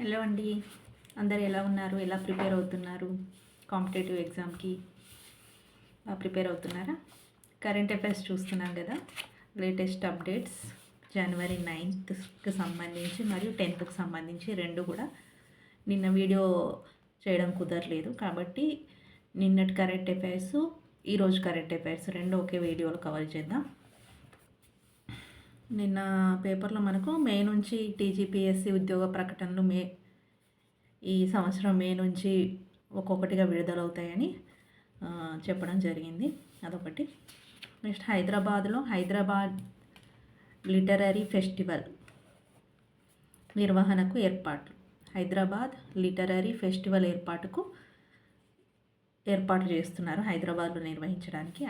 Hello అండి. అందరు ఎలా ఉన్నారు? ఎలా ప్రిపేర్ అవుతున్నారు? కాంపిటేటివ్ ఎగ్జామ్కి ప్రిపేర్ అవుతున్నారా? కరెంట్ అఫైర్స్ చూస్తున్నాం కదా, లేటెస్ట్ అప్డేట్స్ జనవరి 9th సంబంధించి మరియు 10th సంబంధించి రెండు కూడా. నిన్న వీడియో చేయడం కుదరలేదు కాబట్టి నిన్నటి కరెంట్ అఫైర్స్, ఈరోజు కరెంట్ అఫైర్స్ రెండు ఒకే వీడియోలో కవర్ చేద్దాం. నిన్న పేపర్లో మనకు మే నుంచి టీజీపీఎస్సీ ఉద్యోగ ప్రకటనలు ఈ సంవత్సరం మే నుంచి ఒక్కొక్కటిగా విడుదలవుతాయని చెప్పడం జరిగింది. అదొకటి. నెక్స్ట్ హైదరాబాద్ లిటరరీ ఫెస్టివల్ నిర్వహణకు ఏర్పాట్లు. హైదరాబాద్ లిటరరీ ఫెస్టివల్ ఏర్పాటు చేస్తున్నారు హైదరాబాద్లో నిర్వహించడానికి.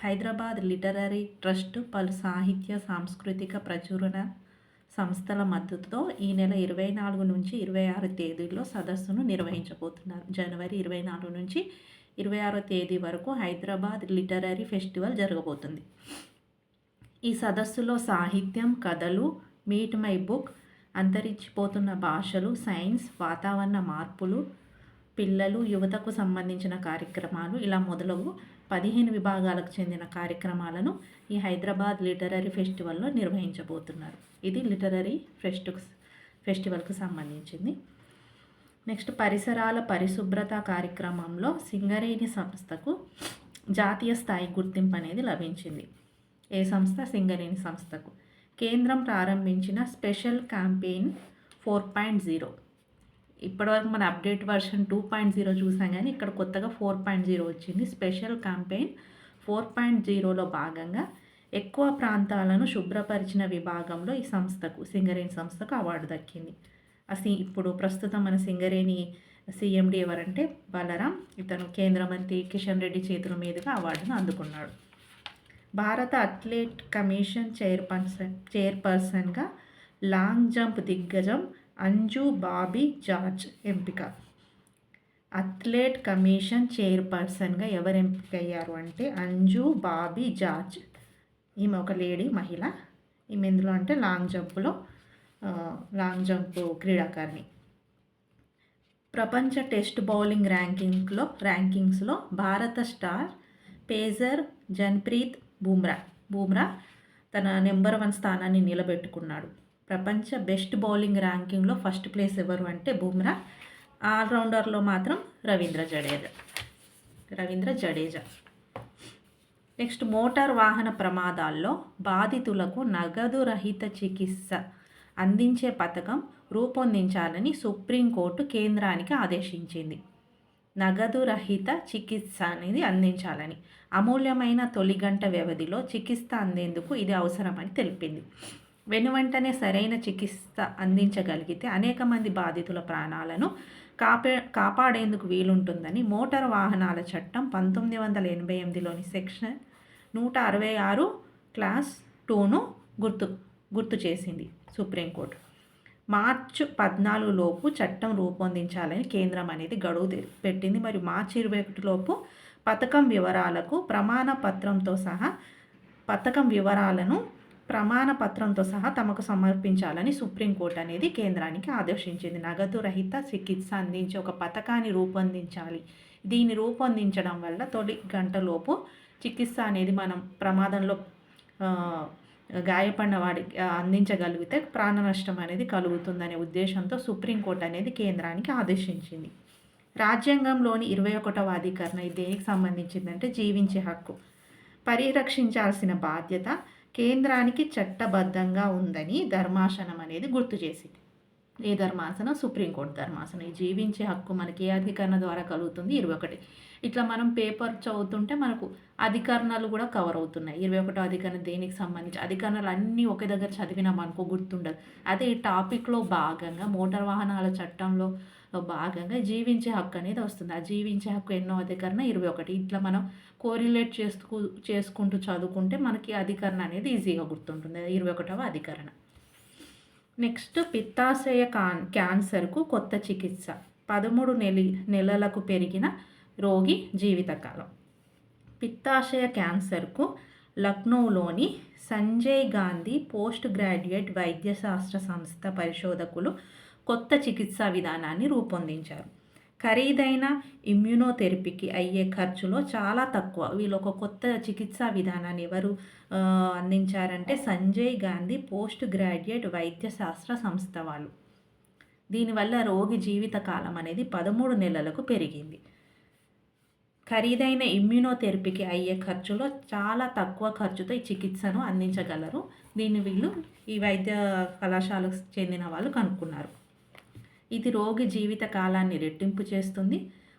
హైదరాబాద్ లిటరరీ ట్రస్ట్ పలు సాహిత్య సాంస్కృతిక ప్రచురణ సంస్థల మద్దతుతో ఈ నెల 24 నుంచి 26 తేదీల్లో సదస్సును నిర్వహించబోతున్నారు. జనవరి 24 నుంచి 26 తేదీ వరకు హైదరాబాద్ లిటరరీ ఫెస్టివల్ జరగబోతుంది. ఈ సదస్సులో సాహిత్యం, కథలు, మీట్ మై బుక్, అంతరించిపోతున్న భాషలు, సైన్స్, వాతావరణ మార్పులు, పిల్లలు, యువతకు సంబంధించిన కార్యక్రమాలు ఇలా మొదలగు 15 విభాగాలకు చెందిన కార్యక్రమాలను ఈ హైదరాబాద్ లిటరరీ ఫెస్టివల్లో నిర్వహించబోతున్నారు. ఇది లిటరరీ ఫెస్టివల్కు సంబంధించింది. నెక్స్ట్ పరిసరాల పరిశుభ్రత కార్యక్రమంలో సింగరేణి సంస్థకు జాతీయ స్థాయి గుర్తింపు అనేది లభించింది. ఏ సంస్థ? సింగరేణి సంస్థకు. కేంద్రం ప్రారంభించిన స్పెషల్ క్యాంపెయిన్ 4.0. ఇప్పటివరకు మన అప్డేట్ వర్షన్ 2.0 చూసాం, కానీ ఇక్కడ కొత్తగా 4.0 వచ్చింది. స్పెషల్ క్యాంపెయిన్ 4.0లో భాగంగా ఎక్కువ ప్రాంతాలను శుభ్రపరిచిన విభాగంలో ఈ సంస్థకు, సింగరేణి సంస్థకు అవార్డు దక్కింది. ఇప్పుడు ప్రస్తుతం మన సింగరేణి సీఎండీ ఎవరంటే బలరాం. ఇతను కేంద్ర మంత్రి కిషన్ రెడ్డి చేతుల మీదుగా అవార్డును అందుకున్నాడు. భారత అథ్లెట్ కమిషన్ చైర్పర్సన్గా లాంగ్ జంప్ దిగ్గజం అంజు బాబీ జార్జ్ ఎంపిక. అథ్లెట్ కమిషన్ చైర్పర్సన్గా ఎవరు ఎంపికయ్యారు అంటే అంజు బాబీ జార్జ్. ఈమె ఒక లేడీ మహిళ. ఈమె ఎందులో అంటే లాంగ్ జంప్ క్రీడాకారిణి. ప్రపంచ టెస్ట్ బౌలింగ్ ర్యాంకింగ్స్లో భారత స్టార్ పేసర్ జన్ప్రీత్ బూమ్రా తన నెంబర్ 1 స్థానాన్ని నిలబెట్టుకున్నాడు. ప్రపంచ బెస్ట్ బౌలింగ్ ర్యాంకింగ్లో ఫస్ట్ ప్లేస్ ఎవరు అంటే బూమ్రా. ఆల్రౌండర్లో మాత్రం రవీంద్ర జడేజా. నెక్స్ట్ మోటార్ వాహన ప్రమాదాల్లో బాధితులకు నగదు రహిత చికిత్స అందించే పథకం రూపొందించాలని సుప్రీంకోర్టు కేంద్రానికి ఆదేశించింది. నగదు రహిత చికిత్స అనేది అందించాలని, అమూల్యమైన తొలి గంట వ్యవధిలో చికిత్స అందేందుకు ఇది అవసరమని తెలిపింది. వెనువెంటనే సరైన చికిత్స అందించగలిగితే అనేక మంది బాధితుల ప్రాణాలను కాపాడేందుకు వీలుంటుందని మోటార్ వాహనాల చట్టం 1988లోని సెక్షన్ 166 క్లాస్ 2ను గుర్తు చేసింది సుప్రీంకోర్టు. మార్చి 14 లోపు చట్టం రూపొందించాలని కేంద్రం అనేది గడువు పెట్టింది. మరియు మార్చి 21 లోపు పథకం ప్రమాణపత్రంతో సహా తమకు సమర్పించాలని సుప్రీంకోర్టు అనేది కేంద్రానికి ఆదేశించింది. నగదు రహిత చికిత్స అందించే ఒక పథకాన్ని రూపొందించాలి. దీన్ని రూపొందించడం వల్ల తొలి గంటలోపు చికిత్స అనేది మనం ప్రమాదంలో గాయపడిన వాడికి అందించగలిగితే ప్రాణ నష్టం అనేది కలుగుతుందనే ఉద్దేశంతో సుప్రీంకోర్టు అనేది కేంద్రానికి ఆదేశించింది. రాజ్యాంగంలోని 21వ అధికరణ దేనికి సంబంధించిందంటే జీవించే హక్కు పరిరక్షించాల్సిన బాధ్యత కేంద్రానికి చట్టబద్ధంగా ఉందని ధర్మాసనం అనేది గుర్తు చేసింది. ఏ ధర్మాసనం? సుప్రీంకోర్టు ధర్మాసనం. ఈ జీవించే హక్కు మనకి ఏ అధికరణ ద్వారా కలుగుతుంది? 21. ఇట్లా మనం పేపర్ చదువుతుంటే మనకు అధికరణలు కూడా కవర్ అవుతున్నాయి. 21వ అధికరణ దేనికి సంబంధించి, అధికరణలు అన్నీ ఒకే దగ్గర చదివినా మనకు గుర్తుండదు. అదే ఈ టాపిక్లో భాగంగా మోటార్ వాహనాల చట్టంలో భాగంగా జీవించే హక్కు అనేది వస్తుంది. ఆ జీవించే హక్కు ఎన్నో అధికరణ? 21. ఇట్లా మనం కోరిలేట్ చేసుకుంటూ చదువుకుంటే మనకి అధికరణ అనేది ఈజీగా గుర్తుంటుంది. 21వ అధికరణ. నెక్స్ట్ పిత్తాశయ క్యాన్సర్కు కొత్త చికిత్స. 13 నెలలకు పెరిగిన రోగి జీవితకాలం. పిత్తాశయ క్యాన్సర్కు లక్నోలోని సంజయ్ గాంధీ పోస్ట్ గ్రాడ్యుయేట్ వైద్యశాస్త్ర సంస్థ పరిశోధకులు కొత్త చికిత్సా విధానాన్ని రూపొందించారు. ఖరీదైన ఇమ్యునోథెరపీకి అయ్యే ఖర్చులో చాలా తక్కువ. వీళ్ళు ఒక కొత్త చికిత్సా విధానాన్ని ఎవరు అందించారంటే సంజయ్ గాంధీ పోస్ట్ గ్రాడ్యుయేట్ వైద్య శాస్త్ర సంస్థ వాళ్ళు. దీనివల్ల రోగి జీవిత కాలం అనేది 13 నెలలకు పెరిగింది. ఖరీదైన ఇమ్యునోథెరపీకి అయ్యే ఖర్చులో చాలా తక్కువ ఖర్చుతో ఈ చికిత్సను అందించగలరు. దీన్ని వీళ్ళు ఈ వైద్య కళాశాలకు చెందిన వాళ్ళు కనుక్కున్నారు. ఇది రోగి జీవిత కాలాన్ని రెట్టింపు చేస్తుంది.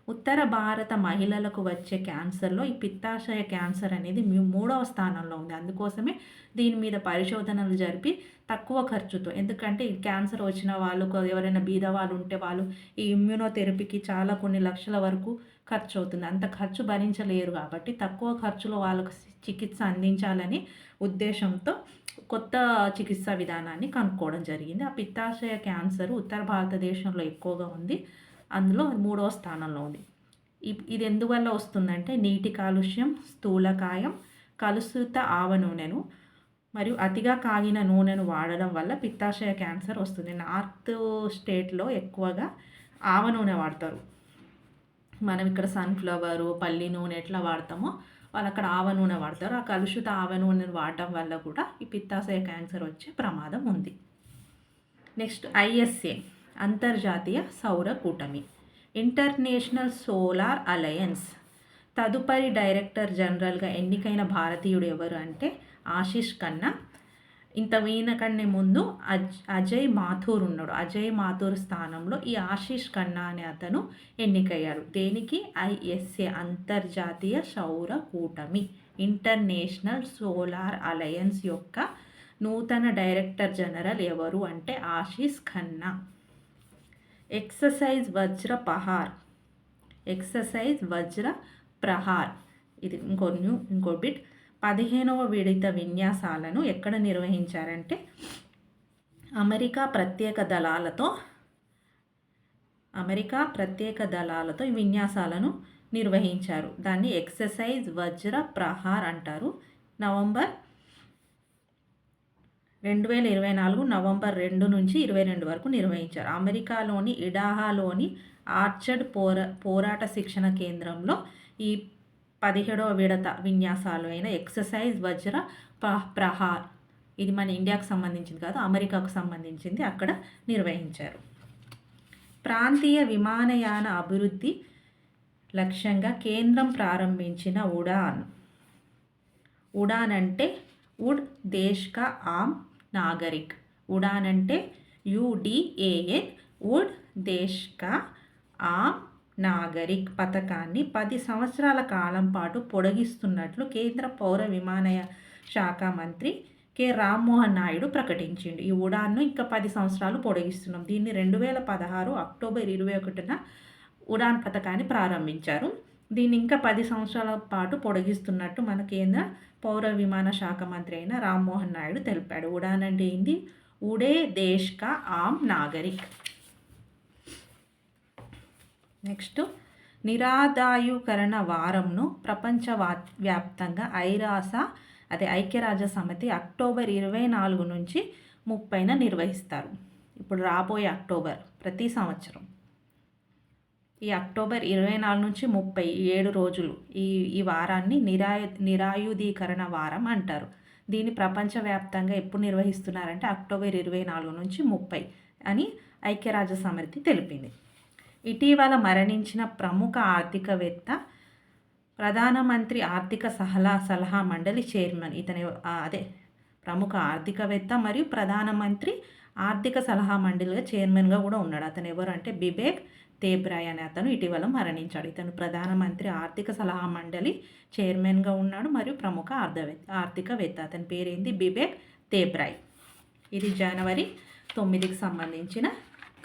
ఉత్తర భారత మహిళలకు వచ్చే క్యాన్సర్లో ఈ పిత్తాశయ క్యాన్సర్ అనేది 3వ స్థానంలో ఉంది. అందుకోసమే దీని మీద పరిశోధనలు జరిపి తక్కువ ఖర్చుతో, ఎందుకంటే ఈ క్యాన్సర్ వచ్చిన వాళ్ళు ఎవరైనా బీదవాళ్ళు ఉంటే వాళ్ళు ఈ ఇమ్యునోథెరపీకి చాలా కొన్ని లక్షల వరకు ఖర్చు అవుతుంది. అంత ఖర్చు భరించలేరు కాబట్టి తక్కువ ఖర్చులో వాళ్ళకు చికిత్స అందించాలని ఉద్దేశంతో కొత్త చికిత్సా విధానాన్ని కనుక్కోవడం జరిగింది. ఆ పిత్తాశయ క్యాన్సర్ ఉత్తర భారతదేశంలో ఎక్కువగా ఉంది. అందులో 3వ స్థానంలో ఉంది. ఇది ఎందువల్ల వస్తుందంటే నీటి కాలుష్యం, స్థూలకాయం, కలుషిత ఆవ నూనెను మరియు అతిగా కాగిన నూనెను వాడడం వల్ల పిత్తాశయ క్యాన్సర్ వస్తుంది. నార్త్ స్టేట్లో ఎక్కువగా ఆవ నూనె వాడతారు. మనం ఇక్కడ సన్ఫ్లవరు, పల్లి నూనె ఎట్లా వాడతామో వాళ్ళు అక్కడ ఆవ నూనె వాడతారు. ఆ కలుషిత ఆవ నూనెను వాడటం వల్ల కూడా ఈ పిత్తాశయ క్యాన్సర్ వచ్చే ప్రమాదం ఉంది. నెక్స్ట్ ISA అంతర్జాతీయ సౌర కూటమి, ఇంటర్నేషనల్ సోలార్ అలయన్స్. తదుపరి డైరెక్టర్ జనరల్గా ఎన్నికైన భారతీయుడు ఎవరు అంటే ఆశిష్ ఖన్నా. ఈయనకన్నా ముందు అజయ్ మాథూర్ ఉన్నాడు. అజయ్ మాథూర్ స్థానంలో ఈ ఆశిష్ ఖన్నా అనే అతను ఎన్నికయ్యాడు. దేనికి? ISA అంతర్జాతీయ సౌర కూటమి, ఇంటర్నేషనల్ సోలార్ అలయన్స్ యొక్క నూతన డైరెక్టర్ జనరల్ ఎవరు అంటే ఆశిష్ ఖన్నా. ఎక్సర్సైజ్ వజ్ర ప్రహార్ ఇది ఇంకో బిట్. 15వ విడత విన్యాసాలను ఎక్కడ నిర్వహించారంటే అమెరికా ప్రత్యేక దళాలతో ఈ విన్యాసాలను నిర్వహించారు. దాన్ని ఎక్సర్సైజ్ వజ్ర ప్రహార్ అంటారు. 2024 నవంబర్ 2 నుంచి 22 వరకు నిర్వహించారు. అమెరికాలోని ఇడాహాలోని ఆర్చర్డ్ పోరాట శిక్షణ కేంద్రంలో ఈ 17వ విడత విన్యాసాలు అయిన ఎక్సర్సైజ్ వజ్ర ప్రహార్, ఇది మన ఇండియాకు సంబంధించింది కాదు, అమెరికాకు సంబంధించింది, అక్కడ నిర్వహించారు. ప్రాంతీయ విమానయాన అభివృద్ధి లక్ష్యంగా కేంద్రం ప్రారంభించిన ఉడాన్ అంటే ఉడ్ దేశ్ కా ఆమ్ నాగరిక్. ఉడాన్ అంటే UDAN, ఉడ్ దేశ్ కా ఆమ్ నాగరిక్ పథకాన్ని 10 సంవత్సరాల కాలం పాటు పొడిగిస్తున్నట్లు కేంద్ర పౌర విమానయ శాఖ మంత్రి కె రామ్మోహన్ నాయుడు ప్రకటించిండు. ఈ ఉడాన్ను ఇంకా 10 సంవత్సరాలు పొడిగిస్తున్నాం. దీన్ని 2016 అక్టోబర్ 21న ఉడాన్ పథకాన్ని ప్రారంభించారు. దీన్ని ఇంకా 10 సంవత్సరాల పాటు పొడిగిస్తున్నట్టు మన కేంద్ర పౌర విమాన శాఖ మంత్రి అయిన రామ్మోహన్ నాయుడు తెలిపాడు. ఉడాన్ అంటే ఏంది? ఉడే దేశ్ కా ఆమ్ నాగరిక్. నెక్స్ట్, నిరాదాయుకరణ వారంను ప్రపంచవ్యాప్తంగా ఐక్యరాజ్య సమితి అక్టోబర్ 24 నుంచి 30న నిర్వహిస్తారు. ఇప్పుడు రాబోయే అక్టోబర్ ప్రతి సంవత్సరం ఈ అక్టోబర్ 24 నుంచి 30 7 రోజులు ఈ వారాన్ని నిరాయుధీకరణ వారం అంటారు. దీన్ని ప్రపంచవ్యాప్తంగా ఎప్పుడు నిర్వహిస్తున్నారంటే అక్టోబర్ 24 నుంచి 30 అని ఐక్యరాజ్య సమితి తెలిపింది. ఇటీవల మరణించిన ప్రముఖ ఆర్థికవేత్త, ప్రధానమంత్రి ఆర్థిక సలహా మండలి చైర్మన్. ప్రముఖ ఆర్థికవేత్త మరియు ప్రధానమంత్రి ఆర్థిక సలహా మండలిగా చైర్మన్గా కూడా ఉన్నాడు. అతను ఎవరు అంటే బిబేక్ దేబ్రాయ్ అనే అతను ఇటీవల మరణించాడు. ఇతను ప్రధానమంత్రి ఆర్థిక సలహా మండలి చైర్మన్గా ఉన్నాడు మరియు ప్రముఖ ఆర్థికవేత్త. అతని పేరేంది? బిబేక్ దేబ్రాయ్. ఇది జనవరి 9కి సంబంధించిన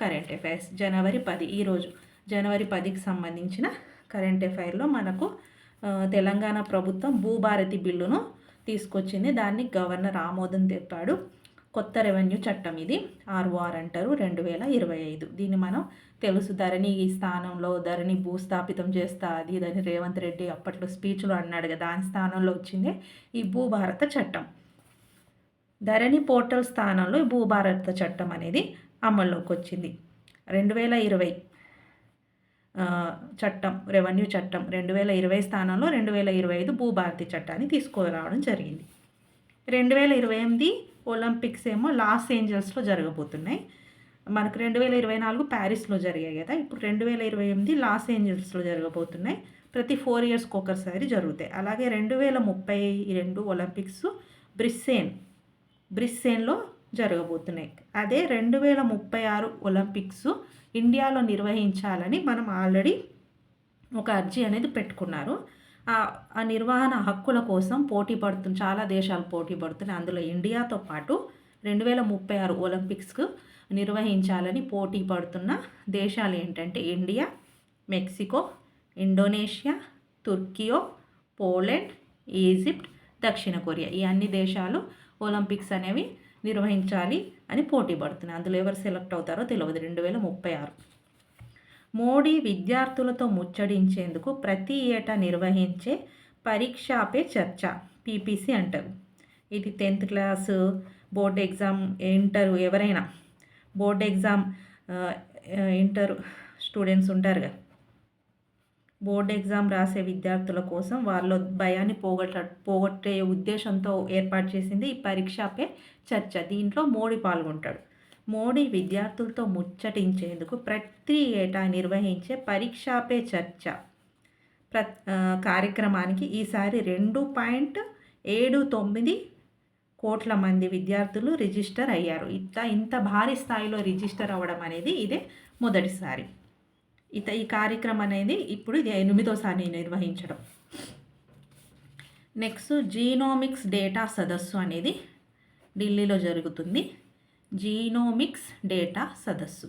కరెంట్ అఫైర్స్. జనవరి 10 ఈరోజు జనవరి 10కి సంబంధించిన కరెంట్ అఫైర్లో మనకు తెలంగాణ ప్రభుత్వం భూభారతి బిల్లును తీసుకొచ్చింది. దాన్ని గవర్నర్ ఆమోదం తెప్పాడు. కొత్త రెవెన్యూ చట్టం ఇది, ROR అంటారు, 2025. దీన్ని మనం తెలుసు, ధరణి ఈ స్థానంలో ధరణి భూస్థాపితం చేస్తా అది ఇదని రేవంత్ రెడ్డి అప్పట్లో స్పీచ్లో అన్నాడు కదా, దాని స్థానంలో వచ్చిందే ఈ భూభారత చట్టం. ధరణి పోర్టల్ స్థానంలో ఈ భూభారత చట్టం అనేది అమల్లోకి వచ్చింది. 2020 చట్టం, రెవెన్యూ చట్టం 2020 స్థానంలో 2025 భూభారతి చట్టాన్ని తీసుకురావడం జరిగింది. 2028 ఒలింపిక్స్ ఏమో లాస్ ఏంజల్స్లో జరగబోతున్నాయి. మనకు 2024 ప్యారిస్లో జరిగాయి కదా, ఇప్పుడు 2028 లాస్ ఏంజల్స్లో జరగబోతున్నాయి. ప్రతి 4 ఇయర్స్కి ఒకసారి జరుగుతాయి. అలాగే 2032 ఒలింపిక్స్ బ్రిస్సేన్లో జరగబోతున్నాయి. అదే 2036 ఒలింపిక్స్ ఇండియాలో నిర్వహించాలని మనం ఆల్రెడీ ఒక అర్జీ అనేది పెట్టుకున్నారు. ఆ నిర్వహణ హక్కుల కోసం చాలా దేశాలు పోటీ పడుతున్నాయి. అందులో ఇండియాతో పాటు 2036 ఒలింపిక్స్కు నిర్వహించాలని పోటీ పడుతున్న దేశాలు ఏంటంటే India, Mexico, Indonesia, తుర్కియో, Poland, Egypt, దక్షిణ కొరియా. ఈ అన్ని దేశాలు ఒలింపిక్స్ అనేవి నిర్వహించాలి అని పోటీ పడుతున్నాయి. అందులో ఎవరు సెలెక్ట్ అవుతారో తెలియదు. 2036 మోడీ విద్యార్థులతో ముచ్చడించేందుకు ప్రతి ఏటా నిర్వహించే పరీక్షా పే చర్చ, పీపీసీ అంటారు. ఇది 10th క్లాసు బోర్డ్ ఎగ్జామ్, ఎవరైనా బోర్డ్ ఎగ్జామ్ ఇంటర్ స్టూడెంట్స్ ఉంటారు కదా, బోర్డు ఎగ్జామ్ రాసే విద్యార్థుల కోసం వాళ్ళ భయాన్ని పోగొట్టే ఉద్దేశంతో ఏర్పాటు చేసింది ఈ పరీక్షా పే చర్చ. దీంట్లో మోడీ పాల్గొంటాడు. మోడీ విద్యార్థులతో ముచ్చటించేందుకు ప్రతి ఏటా నిర్వహించే పరీక్షా పే చర్చ కార్యక్రమానికి ఈసారి 2.79 కోట్ల మంది విద్యార్థులు రిజిస్టర్ అయ్యారు. ఇంత భారీ స్థాయిలో రిజిస్టర్ అవ్వడం అనేది ఇదే మొదటిసారి. ఈ కార్యక్రమం అనేది ఇప్పుడు ఇది 8వ నిర్వహించడం. నెక్స్ట్ జీనోమిక్స్ డేటా సదస్సు అనేది ఢిల్లీలో జరుగుతుంది. జీనోమిక్స్ డేటా సదస్సు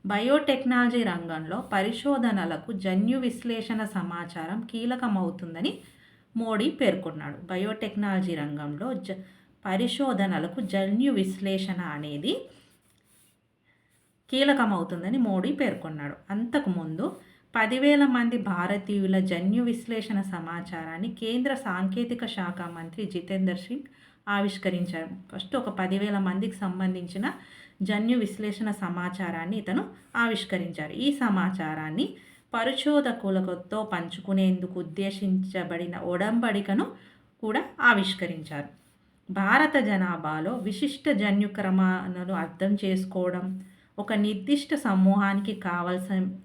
బయోటెక్నాలజీ రంగంలో పరిశోధనలకు జన్యు విశ్లేషణ సమాచారం కీలకమవుతుందని మోడీ పేర్కొన్నాడు. బయోటెక్నాలజీ రంగంలో పరిశోధనలకు జన్యు విశ్లేషణ అనేది కీలకమవుతుందని మోడీ పేర్కొన్నాడు. అంతకుముందు 10,000 మంది భారతీయుల జన్యు విశ్లేషణ సమాచారాన్ని కేంద్ర సాంకేతిక శాఖ మంత్రి జితేందర్ సింగ్ ఆవిష్కరించారు. ఫస్ట్ ఒక 10,000 మందికి సంబంధించిన జన్యు విశ్లేషణ సమాచారాన్ని ఇతను ఆవిష్కరించారు. ఈ సమాచారాన్ని పరిశోధకులతో పంచుకునేందుకు ఉద్దేశించబడిన ఒడంబడికను కూడా ఆవిష్కరించారు. భారత జనాభాలో విశిష్ట జన్యుక్రమాలను అర్థం చేసుకోవడం, ఒక నిర్దిష్ట సమూహానికి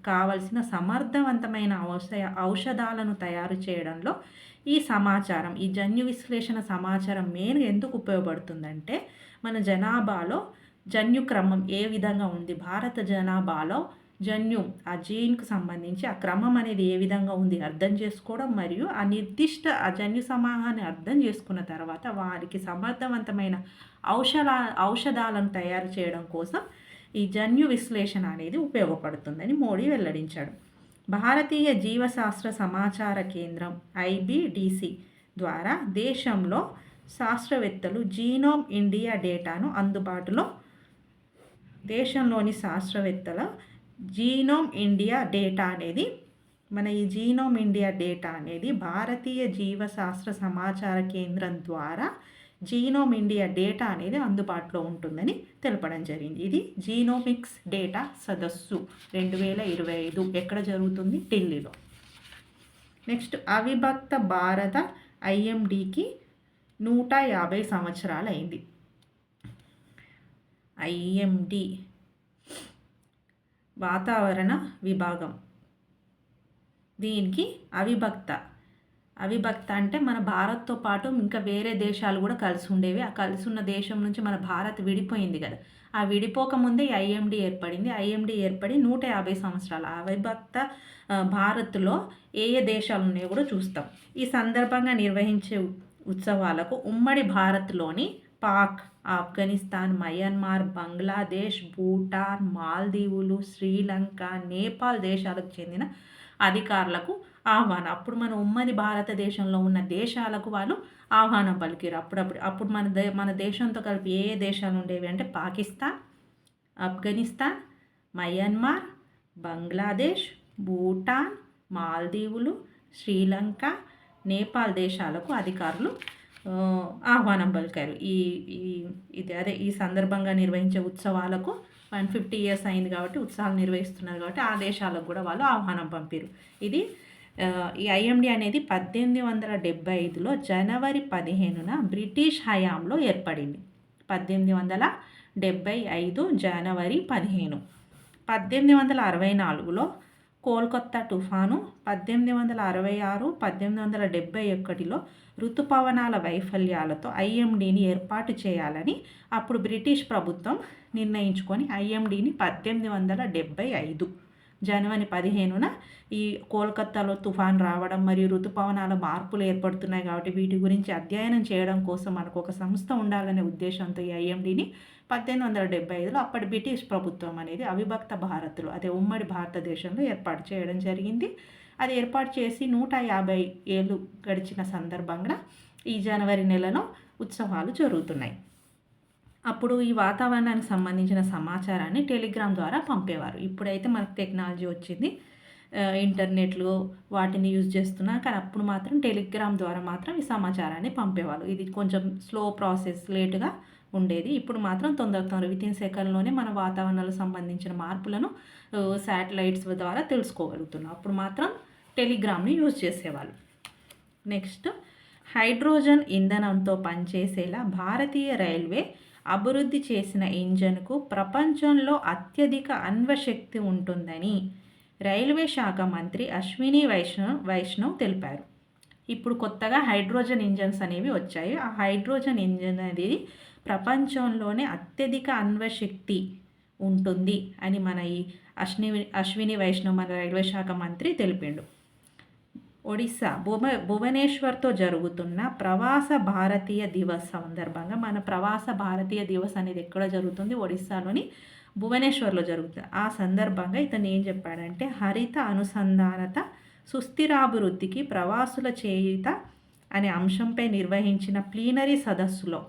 కావలసిన సమర్థవంతమైన ఔషధాలను తయారు చేయడంలో ఈ జన్యు విశ్లేషణ సమాచారం మెయిన్ ఎందుకు ఉపయోగపడుతుందంటే, మన జనాభాలో జన్యుక్రమం ఏ విధంగా ఉంది, భారత జనాభాలో ఆ జీన్కు సంబంధించి ఆ క్రమం అనేది ఏ విధంగా ఉంది అర్థం చేసుకోవడం, మరియు ఆ నిర్దిష్ట జన్యు సమూహాన్ని అర్థం చేసుకున్న తర్వాత వారికి సమర్థవంతమైన ఔషధాలను తయారు చేయడం కోసం ఈ జన్యు విశ్లేషణ అనేది ఉపయోగపడుతుందని మోడీ వెల్లడించాడు. భారతీయ జీవశాస్త్ర సమాచార కేంద్రం IBDC ద్వారా దేశంలో శాస్త్రవేత్తలు జీనోమ్ ఇండియా డేటాను దేశంలోని శాస్త్రవేత్తల జీనోమ్ ఇండియా డేటా అనేది ఈ జీనోమ్ ఇండియా డేటా అనేది భారతీయ జీవశాస్త్ర సమాచార కేంద్రం ద్వారా జీనోమ్ ఇండియా డేటా అనేది అందుబాటులో ఉంటుందని తెలపడం జరిగింది. ఇది జీనోమిక్స్ డేటా సదస్సు 2025 ఎక్కడ జరుగుతుంది? ఢిల్లీలో. నెక్స్ట్ అవిభక్త భారత IMDకి 150 సంవత్సరాలు అయింది. IMD వాతావరణ విభాగం, దీనికి అవిభక్త అంటే మన భారత్తో పాటు ఇంకా వేరే దేశాలు కూడా కలిసి ఉండేవి. ఆ కలిసి ఉన్న దేశం నుంచి మన భారత్ విడిపోయింది కదా, ఆ విడిపోకముందే IMD ఏర్పడింది. IMD ఏర్పడి 150 సంవత్సరాలు. అవిభక్త భారత్లో ఏ దేశాలు ఉన్నాయో కూడా చూస్తాం. ఈ సందర్భంగా నిర్వహించే ఉత్సవాలకు ఉమ్మడి భారత్లోని పాక్, ఆఫ్ఘనిస్తాన్, మయన్మార్, బంగ్లాదేశ్, భూటాన్, మాల్దీవులు, శ్రీలంక, నేపాల్ దేశాలకు చెందిన అధికారులకు ఆహ్వానం. అప్పుడు మన ఉమ్మడి భారతదేశంలో ఉన్న దేశాలకు వాళ్ళు ఆహ్వానం పలికారు. అప్పుడు మన దేశంతో కలిపి ఏ దేశాలు ఉండేవి అంటే పాకిస్తాన్, ఆఫ్ఘనిస్తాన్, మయన్మార్, బంగ్లాదేశ్, భూటాన్, మాల్దీవులు, శ్రీలంక, నేపాల్ దేశాలకు అధికారులు ఆహ్వానం పలికారు. ఈ సందర్భంగా నిర్వహించే ఉత్సవాలకు 150 ఇయర్స్ అయింది కాబట్టి ఉత్సవాలు నిర్వహిస్తున్నారు కాబట్టి ఆ దేశాలకు కూడా వాళ్ళు ఆహ్వానం పంపారు. ఇది ఈ ఐఎండి అనేది 1875లో జనవరి 15న బ్రిటిష్ హయాంలో ఏర్పడింది. 1875 జనవరి 15. 1864లో కోల్కత్తా తుఫాను, 1866, 1871లో ఋతుపవనాల వైఫల్యాలతో ఐఎండిని ఏర్పాటు చేయాలని అప్పుడు బ్రిటిష్ ప్రభుత్వం నిర్ణయించుకొని ఐఎండిని 1875 జనవరి 15న ఈ కోల్కత్తాలో తుఫాన్ రావడం మరియు ఋతుపవనాల మార్పులు ఏర్పడుతున్నాయి కాబట్టి వీటి గురించి అధ్యయనం చేయడం కోసం మనకు ఒక సంస్థ ఉండాలనే ఉద్దేశంతో ఈ ఐఎండిని 1875లో అప్పటి బ్రిటిష్ ప్రభుత్వం అనేది అవిభక్త భారత్లో అదే ఉమ్మడి భారతదేశంలో ఏర్పాటు చేయడం జరిగింది. అది ఏర్పాటు చేసి 150 ఏళ్ళు గడిచిన సందర్భంగా ఈ జనవరి నెలలో ఉత్సవాలు జరుగుతున్నాయి. అప్పుడు ఈ వాతావరణానికి సంబంధించిన సమాచారాన్ని టెలిగ్రామ్ ద్వారా పంపేవారు. ఇప్పుడైతే మనకు టెక్నాలజీ వచ్చింది, ఇంటర్నెట్లు వాటిని యూజ్ చేస్తున్నారు. కానీ అప్పుడు మాత్రం టెలిగ్రామ్ ద్వారా మాత్రం ఈ సమాచారాన్ని పంపేవాళ్ళు. ఇది కొంచెం స్లో ప్రాసెస్, లేటుగా ఉండేది. ఇప్పుడు మాత్రం తొందర వితిన్ సెకండ్లోనే మన వాతావరణాలకు సంబంధించిన మార్పులను శాటిలైట్స్ ద్వారా తెలుసుకోగలుగుతున్నాం. అప్పుడు మాత్రం టెలిగ్రామ్ని యూజ్ చేసేవాళ్ళు. నెక్స్ట్, హైడ్రోజన్ ఇంధనంతో పనిచేసేలా భారతీయ రైల్వే అభివృద్ధి చేసిన ఇంజన్కు ప్రపంచంలో అత్యధిక అణ్వశక్తి ఉంటుందని రైల్వే శాఖ మంత్రి అశ్విని వైష్ణవ్ తెలిపారు. ఇప్పుడు కొత్తగా హైడ్రోజన్ ఇంజన్స్ అనేవి వచ్చాయి. ఆ హైడ్రోజన్ ఇంజన్ అనేది ప్రపంచంలోనే అత్యధిక అణ్వశక్తి ఉంటుంది అని మన ఈ అశ్విని వైష్ణవ్ మన రైల్వే శాఖ మంత్రి తెలిపిండు. ఒడిశా భువనేశ్వర్తో జరుగుతున్న ప్రవాస భారతీయ దివస్ సందర్భంగా, మన ప్రవాస భారతీయ దివస్ అనేది ఎక్కడ జరుగుతుంది? ఒడిశాలోని భువనేశ్వర్లో జరుగుతుంది. ఆ సందర్భంగా ఇతను ఏం చెప్పాడంటే, హరిత అనుసంధానత సుస్థిరాభివృద్ధికి ప్రవాసుల చేయూత అనే అంశంపై నిర్వహించిన ప్లీనరీ సదస్సులో,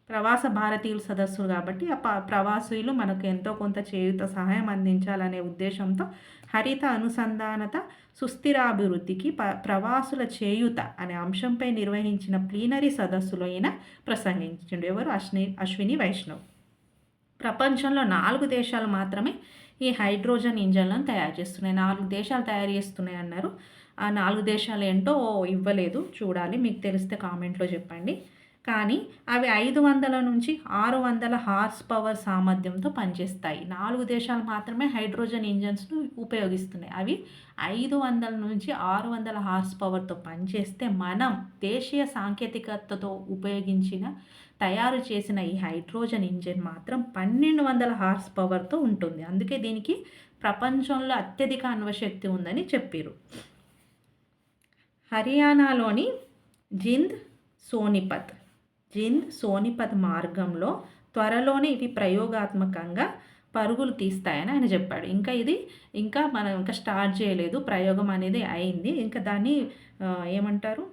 ప్రవాస భారతీయుల సదస్సులు కాబట్టి ఆ ప్రవాసీయులు మనకు ఎంతో కొంత చేయూత సహాయం అందించాలనే ఉద్దేశంతో హరిత అనుసంధానత సుస్థిరాభివృద్ధికి ప్రవాసుల చేయూత అనే అంశంపై నిర్వహించిన ప్లీనరీ సదస్సులో ఈయన ప్రసంగించిండు. ఎవరు? అశ్విని వైష్ణవ్. ప్రపంచంలో 4 దేశాలు మాత్రమే ఈ హైడ్రోజన్ ఇంజన్లను తయారు చేస్తున్నాయి. 4 దేశాలు తయారు చేస్తున్నాయి అన్నారు. ఆ 4 దేశాలు ఏంటో ఇవ్వలేదు, చూడాలి. మీకు తెలిస్తే కామెంట్లో చెప్పండి. కానీ అవి 500 నుంచి 600 హార్స్ పవర్ సామర్థ్యంతో పనిచేస్తాయి. 4 దేశాలు మాత్రమే హైడ్రోజన్ ఇంజన్స్ను ఉపయోగిస్తున్నాయి. అవి 500 నుంచి 600 హార్స్ పవర్తో పనిచేస్తే, మనం దేశీయ సాంకేతికతతో తయారు చేసిన ఈ హైడ్రోజన్ ఇంజన్ మాత్రం 1200 హార్స్ పవర్తో ఉంటుంది. అందుకే దీనికి ప్రపంచంలో అత్యధిక అణ్వశక్తి ఉందని చెప్పారు. హర్యానాలోని జింద్ సోనిపత్ మార్గంలో త్వరలోనే ఇవి ప్రయోగాత్మకంగా పరుగులు తీస్తాయని ఆయన చెప్పాడు. మనం ఇంకా స్టార్ట్ చేయలేదు, ప్రయోగం అనేది అయింది. ఇంకా దాన్ని ఏమంటారు,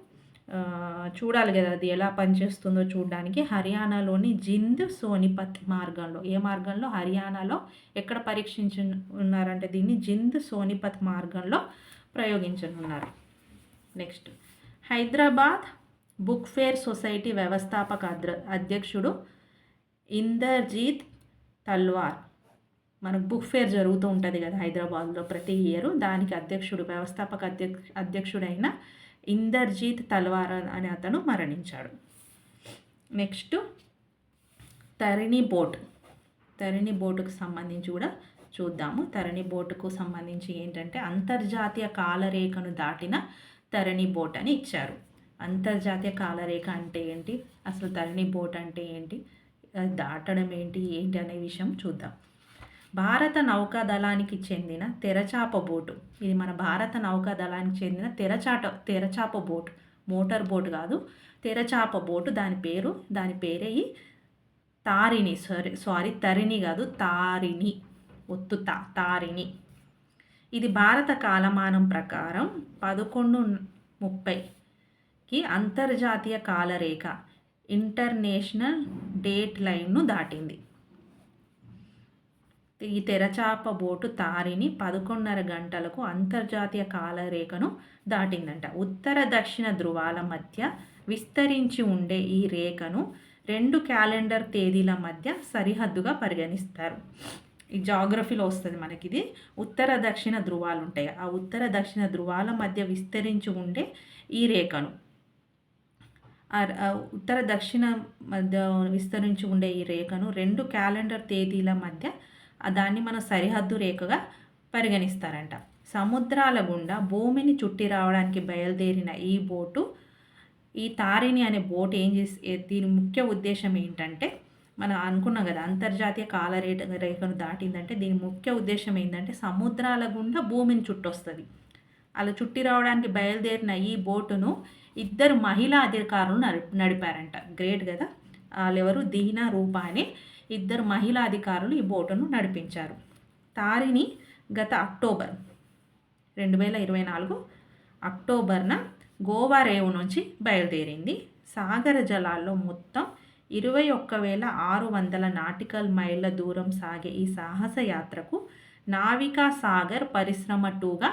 చూడాలి కదా, అది ఎలా పనిచేస్తుందో చూడడానికి. హర్యానాలోని జింద్ సోనిపత్ మార్గంలో, ఏ మార్గంలో? హర్యానాలో ఎక్కడ పరీక్షించున్నారంటే దీన్ని జింద్ సోనిపత్ మార్గంలో ప్రయోగించనున్నారు. Next, Hyderabad book fair society వ్యవస్థాపక అధ్యక్షుడు ఇందర్జీత్ తల్వార్. మనకు బుక్ ఫేర్ జరుగుతూ ఉంటుంది కదా హైదరాబాద్లో ప్రతి ఇయర్, దానికి వ్యవస్థాపక అధ్యక్షుడైన ఇందర్జీత్ తల్వార్ అనే అతను మరణించాడు. నెక్స్ట్, తరిణి బోటుకు సంబంధించి కూడా చూద్దాము. తరిణి బోటుకు సంబంధించి ఏంటంటే, అంతర్జాతీయ కాలరేఖను దాటిన తరిణి బోట్ అని ఇచ్చారు. అంతర్జాతీయ కాలరేఖ అంటే ఏంటి, అసలు తరిణి బోట్ అంటే ఏంటి, దాటడం ఏంటి అనే విషయం చూద్దాం. భారత నౌకాదళానికి చెందిన తెరచాప బోటు. ఇది మన భారత నౌకాదళానికి చెందిన తెరచాప బోటు, మోటార్ బోట్ కాదు, తెరచాప బోటు. దాని పేరే ఈ తారిణి. తరిణి కాదు, తారిణి. తారిణి. ఇది భారత కాలమానం ప్రకారం 11:30కి అంతర్జాతీయ కాలరేఖ ఇంటర్నేషనల్ డేట్ లైన్ను దాటింది. ఈ తెరచాప బోటు తారిణి 11:30 గంటలకు అంతర్జాతీయ కాలరేఖను దాటిందంట. ఉత్తర దక్షిణ ధృవాల మధ్య విస్తరించి ఉండే ఈ రేఖను 2 క్యాలెండర్ తేదీల మధ్య సరిహద్దుగా పరిగణిస్తారు. ఈ జాగ్రఫీలో వస్తుంది మనకిది. ఉత్తర దక్షిణ ధృవాలు ఉంటాయి. ఆ ఉత్తర దక్షిణ ధృవాల మధ్య విస్తరించి ఉండే ఈ రేఖను ఉత్తర దక్షిణ మధ్య విస్తరించి ఉండే ఈ రేఖను 2 క్యాలెండర్ తేదీల మధ్య దాన్ని మనం సరిహద్దు రేఖగా పరిగణిస్తారంట. సముద్రాల గుండా భూమిని చుట్టి రావడానికి బయలుదేరిన ఈ బోటు, ఈ తారిణి అనే బోట్ దీని ముఖ్య ఉద్దేశం ఏంటంటే, మనం అనుకున్నాం కదా అంతర్జాతీయ రేఖను దాటిందంటే దీని ముఖ్య ఉద్దేశం ఏంటంటే సముద్రాల గుండా భూమిని చుట్టొస్తుంది. అలా చుట్టి రావడానికి బయలుదేరిన ఈ బోటును 2 మహిళా అధికారులు నడిపారంట. గ్రేట్ కదా. వాళ్ళెవరు? దీనా, రూపా అనే 2 మహిళా అధికారులు ఈ బోటును నడిపించారు. తారిణి గత అక్టోబర్ 2024 అక్టోబర్న గోవా రేవు నుంచి బయలుదేరింది. సాగర జలాల్లో మొత్తం 21,600 నాటికల్ మైళ్ళ దూరం సాగే ఈ సాహస యాత్రకు నావికా సాగర్ పరిశ్రమ 2గా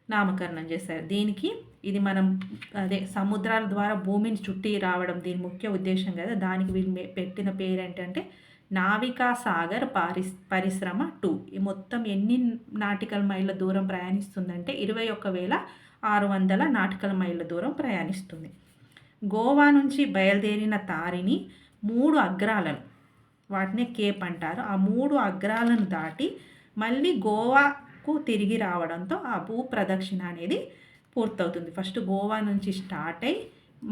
నామకరణం చేశారు. దీనికి ఇది మనం సముద్రాల ద్వారా భూమిని చుట్టి రావడం దీని ముఖ్య ఉద్దేశం కదా. దానికి వీళ్ళు పెట్టిన పేరు ఏంటంటే నావికా సాగర్ పరిశ్రమ 2. ఈ మొత్తం ఎన్ని నాటికల్ మైళ్ళ దూరం ప్రయాణిస్తుందంటే 21,600 నాటికల్ మైళ్ళ దూరం ప్రయాణిస్తుంది. గోవా నుంచి బయలుదేరిన తారిని 3 అగ్రాలను, వాటినే కేప్ అంటారు, ఆ 3 అగ్రాలను దాటి మళ్ళీ గోవాకు తిరిగి రావడంతో ఆ భూ ప్రదక్షిణ అనేది పూర్తవుతుంది. ఫస్ట్ గోవా నుంచి స్టార్ట్ అయ్యి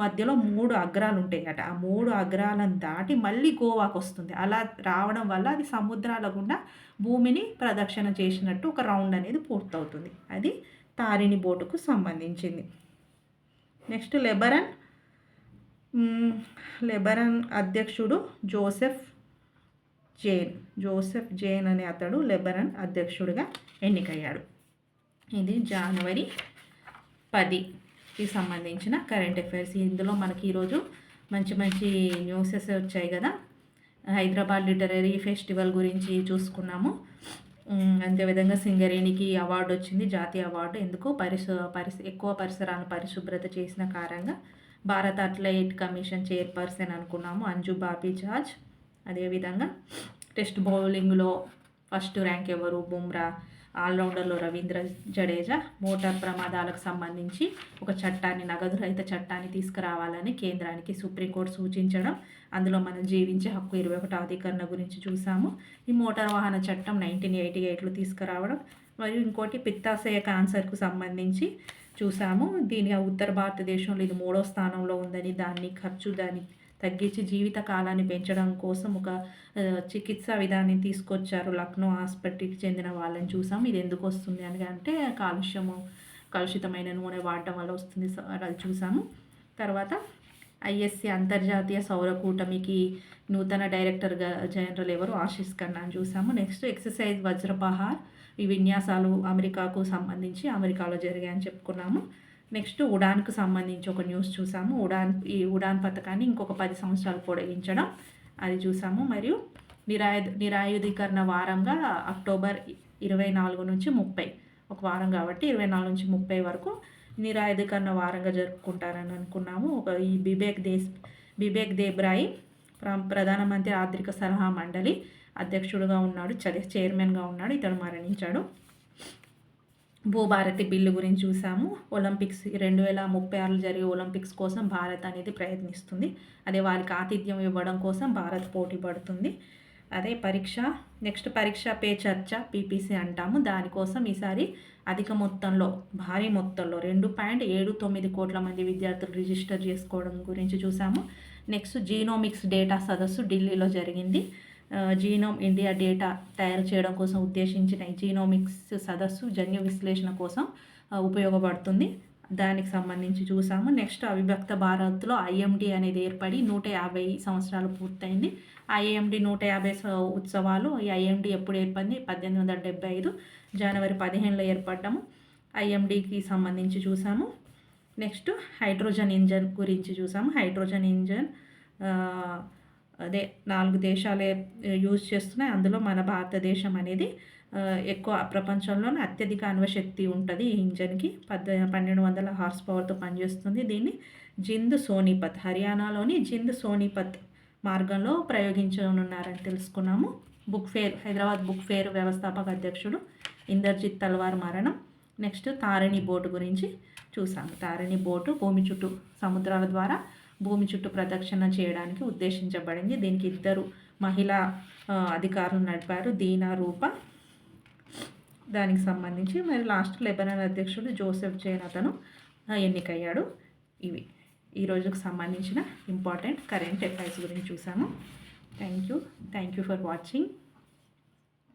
మధ్యలో 3 అగ్రాలు ఉంటాయట. ఆ 3 అగ్రాలను దాటి మళ్ళీ గోవాకు వస్తుంది. అలా రావడం వల్ల అది సముద్రాల గుండా భూమిని ప్రదక్షిణ చేసినట్టు ఒక రౌండ్ అనేది పూర్తవుతుంది. అది తారిణి బోటుకు సంబంధించింది. నెక్స్ట్ లెబనాన్ అధ్యక్షుడు జోసెఫ్ జేన్ అనే అతడు లెబనాన్ అధ్యక్షుడిగా ఎన్నికయ్యాడు. ఇది జనవరి 10కి సంబంధించిన కరెంట్ అఫైర్స్. ఇందులో మనకి ఈరోజు మంచి మంచి న్యూసెస్ వచ్చాయి కదా. హైదరాబాద్ లిటరరీ ఫెస్టివల్ గురించి చూసుకున్నాము. అంతేవిధంగా సింగరేణికి అవార్డు వచ్చింది, జాతీయ అవార్డు. ఎందుకు? ఎక్కువ పరిసరాలను పరిశుభ్రత చేసిన కారణంగా. భారత అథ్లెట్ కమిషన్ చైర్పర్సన్ అనుకున్నాము అంజు బాబీ జార్జ్. అదేవిధంగా టెస్ట్ బౌలింగ్లో ఫస్ట్ ర్యాంక్ ఎవరు? బుమ్రా. ఆల్రౌండర్లో రవీంద్ర జడేజా. మోటార్ ప్రమాదాలకు సంబంధించి ఒక చట్టాన్ని, నగదు రహిత చట్టాన్ని తీసుకురావాలని కేంద్రానికి సుప్రీంకోర్టు సూచించడం. అందులో మనం జీవించే హక్కు 21వ అధికరణ గురించి చూసాము. ఈ మోటార్ వాహన చట్టం 1988లో తీసుకురావడం. మరియు ఇంకోటి పిత్తాశయ క్యాన్సర్కు సంబంధించి చూసాము. దీని ఉత్తర భారతదేశంలో ఇది 3వ స్థానంలో ఉందని, దాన్ని తగ్గించి జీవిత కాలాన్ని పెంచడం కోసం ఒక చికిత్సా విధాన్ని తీసుకొచ్చారు. లక్నో హాస్పిటల్కి చెందిన వాళ్ళని చూసాము. ఇది ఎందుకు వస్తుంది అని అంటే కలుషితమైన నూనె వాడటం వల్ల వస్తుంది, అది చూసాము. తర్వాత ఐఎస్సి అంతర్జాతీయ సౌర కూటమికి నూతన డైరెక్టర్ జనరల్ ఎవరు? ఆశీష్ ఖన్నా అని చూసాము. Next exercise Vajraprahar. ఈ విన్యాసాలు అమెరికాకు సంబంధించి అమెరికాలో జరిగాయని చెప్పుకున్నాము. నెక్స్ట్ ఉడాన్కు సంబంధించి ఒక న్యూస్ చూసాము. ఈ ఉడాన్ పథకాన్ని ఇంకొక 10 సంవత్సరాలు పొడిగించడం, అది చూసాము. మరియు నిరాయుధీకరణ వారంగా అక్టోబర్ 24 నుంచి 30, ఒక వారం కాబట్టి 24 నుంచి 30 వరకు నిరాయుధీకరణ వారంగా జరుపుకుంటారని అనుకున్నాము. ఈ బిబేక్ దేబ్రాయి ప్రధానమంత్రి ఆర్థిక సలహా మండలి అధ్యక్షుడుగా ఉన్నాడు, చైర్మన్గా ఉన్నాడు. ఇతడు మరణించాడు. భూభారతి బిల్లు గురించి చూసాము. ఒలింపిక్స్ 2036 జరిగే ఒలింపిక్స్ కోసం భారత్ అనేది ప్రయత్నిస్తుంది. అదే వారికి ఆతిథ్యం ఇవ్వడం కోసం భారత్ పోటీ పడుతుంది. అదే నెక్స్ట్ పరీక్ష పే చర్చ పీపీసీ అంటాము. దానికోసం ఈసారి అధిక మొత్తంలో, భారీ మొత్తంలో 2.79 కోట్ల మంది విద్యార్థులు రిజిస్టర్ చేసుకోవడం గురించి చూసాము. నెక్స్ట్ జీనోమిక్స్ డేటా సదస్సు ఢిల్లీలో జరిగింది. జీనోమ్ ఇండియా డేటా తయారు చేయడం కోసం ఉద్దేశించిన ఈ జీనోమిక్స్ సదస్సు జన్యు విశ్లేషణ కోసం ఉపయోగపడుతుంది. దానికి సంబంధించి చూసాము. నెక్స్ట్ అవిభక్త భారత్లో ఐఎండి అనేది ఏర్పడి 150 సంవత్సరాలు పూర్తయింది. ఐఎండి 150 ఉత్సవాలు. ఈ ఐఎండి ఎప్పుడు ఏర్పడింది? 1875 జనవరి 15లో ఏర్పడ్డాము. ఐఎండికి సంబంధించి చూసాము. నెక్స్ట్ హైడ్రోజన్ ఇంజన్ గురించి చూసాము. హైడ్రోజన్ ఇంజన్ 4 దేశాలే యూజ్ చేస్తున్నాయి. అందులో మన భారతదేశం అనేది ఎక్కువ, ప్రపంచంలోనే అత్యధిక అణుశక్తి ఉంటుంది ఈ ఇంజన్కి. 1200 హార్స్ పవర్తో పనిచేస్తుంది. దీన్ని జింద్ సోనిపత్, హర్యానాలోని జింద్ సోనిపత్ మార్గంలో ప్రయోగించనున్నారని తెలుసుకున్నాము. Book fair, Hyderabad book fair వ్యవస్థాపక అధ్యక్షుడు ఇందర్జిత్ తల్వార్ మరణం. నెక్స్ట్ తారిణి బోటు గురించి చూసాము. తారిణి బోటు భూమి చుట్టూ, సముద్రాల ద్వారా భూమి చుట్టూ ప్రదక్షిణ చేయడానికి ఉద్దేశించబడింది. దీనికి 2 మహిళా అధికారులు నడిపారు, దీనా రూప. దానికి సంబంధించి మరి లాస్ట్ లెబనాన్ అధ్యక్షుడు జోసెఫ్ జైన్ అతను ఎన్నికయ్యాడు. ఇవి ఈ రోజుకు సంబంధించిన ఇంపార్టెంట్ కరెంట్ అఫైర్స్ గురించి చూసాము. Thank you for watching.